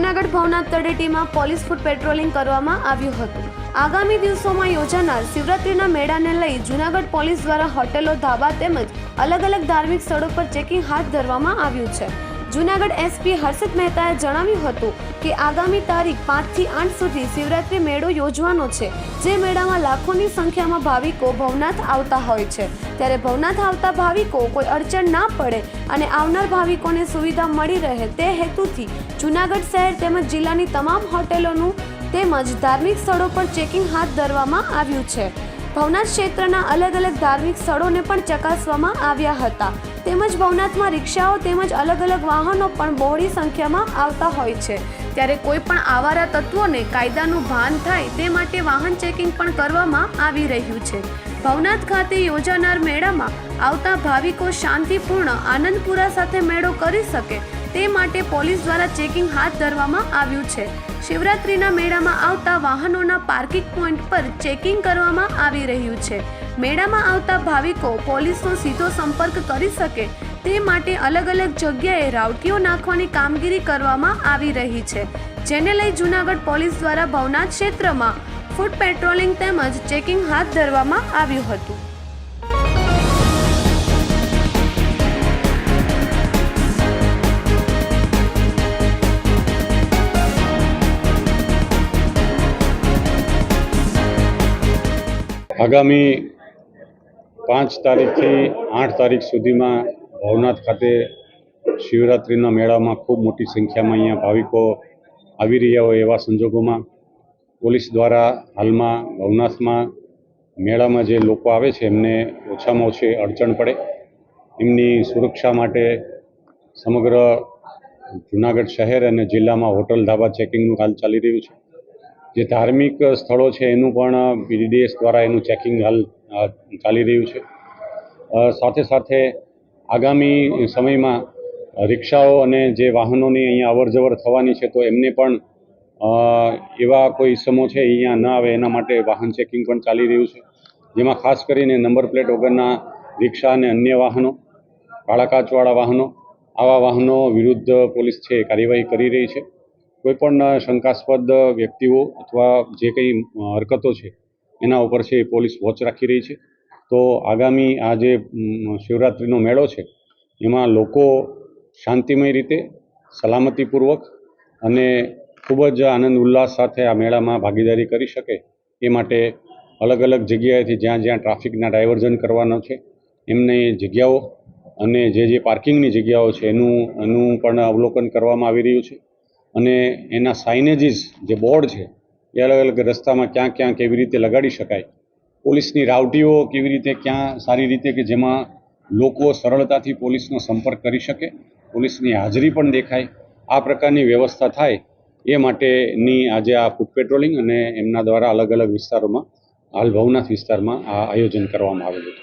જૂનાગઢ ભવનાથ તળેટીમાં પોલીસ ફૂટ પેટ્રોલિંગ કરવામાં આવ્યું હતું। આગામી દિવસોમાં યોજાનાર શિવરાત્રીના મેળાને લઈ જૂનાગઢ પોલીસ દ્વારા હોટેલો, ધાબા તેમજ અલગ અલગ ધાર્મિક સ્થળો પર ચેકિંગ હાથ ધરવામાં આવ્યું છે। જૂનાગઢ એસપી હર્ષિત મહેતાએ જણાવ્યું હતું કે આગામી તારીખ 5 થી 8 સુધી શિવરાત્રી મેળો યોજવાનો છે, જે મેળામાં લાખોની સંખ્યામાં ભાવિકો ભવનાથ આવતા હોય છે। ત્યારે ભવનાથ આવતા ભાવિકો કોઈ અડચણ ના પડે અને આવનાર ભાવિકોને સુવિધા મળી રહે તે હેતુથી જૂનાગઢ શહેર તેમજ જિલ્લાની તમામ હોટેલોનું તેમજ ધાર્મિક સ્થળો પર ચેકિંગ હાથ ધરવામાં આવ્યું છે। ભવનાથ ક્ષેત્રના અલગ અલગ ધાર્મિક સ્થળોને પણ ચકાસવામાં આવ્યા હતા। તેમજ ભવનાથમાં રિક્ષાઓ તેમજ અલગ અલગ વાહનો પણ બહોળી સંખ્યામાં આવતા હોય છે। ત્યારે કોઈ પણ આવારા તત્વોને કાયદાનું ભાન થાય તે માટે વાહન ચેકિંગ પણ કરવામાં આવી રહ્યું છે। ભવનાથ ખાતે યોજાનાર મેળામાં આવતા ભાવિકો શાંતિપૂર્ણ આનંદપુરા સાથે મેળો કરી શકે તે માટે પોલીસ દ્વારા ચેકિંગ હાથ ધરવામાં આવ્યું છે। શિવરાત્રીના મેળામાં આવતા વાહનોના પાર્કિંગ પોઈન્ટ પર ચેકિંગ કરવામાં આવી રહ્યું છે। મેળામાં આવતા ભાવિકો પોલીસનો સીધો સંપર્ક કરી શકે તે માટે અલગ અલગ જગ્યાએ રાવટીઓ નાખવાની કામગીરી કરવામાં આવી રહી છે, જેને લઈ જૂનાગઢ પોલીસ દ્વારા ભવનાથ ક્ષેત્રમાં ફૂટ પેટ્રોલિંગ તેમજ ચેકિંગ હાથ ધરવામાં આવ્યું હતું। આગામી 5 તારીખથી 8 તારીખ સુધીમાં ભવનાથ ખાતે શિવરાત્રિના મેળામાં ખૂબ મોટી સંખ્યામાં અહીંયા ભાવિકો આવી રહ્યા હોય એવા સંજોગોમાં પોલીસ દ્વારા હાલમાં ભવનાથમાં મેળામાં જે લોકો આવે છે એમને ઓછામાં ઓછી અડચણ પડે એમની સુરક્ષા માટે સમગ્ર જૂનાગઢ શહેર અને જિલ્લામાં હોટલ, ધાબા ચેકિંગનું હાલ ચાલી રહ્યું છે। જે ધાર્મિક સ્થળો છે એનું પણ BDDS દ્વારા એનું ચેકિંગ હાલ ચાલી રહ્યું છે। સાથે સાથે આગામી સમયમાં રિક્ષાઓ અને જે વાહનોની અહીંયા અવરજવર થવાની છે તો એમને પણ એવા કોઈ ઇસમો છે અહીંયા ન આવે એના માટે વાહન ચેકિંગ પણ ચાલી રહ્યું છે, જેમાં ખાસ કરીને નંબર પ્લેટ વગરના રિક્ષા અને અન્ય વાહનો, કાળા કાચવાળા વાહનો, આવા વાહનો વિરુદ્ધ પોલીસ છે કાર્યવાહી કરી રહી છે। કોઈપણ શંકાસ્પદ વ્યક્તિઓ અથવા જે કંઈ હરકતો છે એના ઉપર છે પોલીસ વોચ રાખી રહી છે। તો આગામી આ જે શિવરાત્રિનો મેળો છે એમાં લોકો શાંતિમય રીતે, સલામતીપૂર્વક અને ખૂબ જ આનંદ ઉલ્લાસ સાથે આ મેળામાં ભાગીદારી કરી શકે એ માટે અલગ અલગ જગ્યાએથી જ્યાં જ્યાં ટ્રાફિકના ડાયવર્ઝન કરવાનો છે એમની જગ્યાઓ અને જે પાર્કિંગની જગ્યાઓ છે એનું પણ અવલોકન કરવામાં આવી રહ્યું છે અને એના સાઇનેજીસ જે બોર્ડ છે એ અલગ અલગ રસ્તામાં ક્યાં ક્યાં કેવી રીતે લગાડી શકાય, પોલીસની રાવટીઓ કેવી રીતે ક્યાં સારી રીતે કે જેમાં લોકો સરળતાથી પોલીસનો સંપર્ક કરી શકે, પોલીસની હાજરી પણ દેખાય, આ પ્રકારની વ્યવસ્થા થાય એ માટેની આજે આ ફૂટ પેટ્રોલિંગ અને એમના દ્વારા અલગ અલગ વિસ્તારોમાં હાલ ભવનાથ વિસ્તારમાં આ આયોજન કરવામાં આવેલું છે।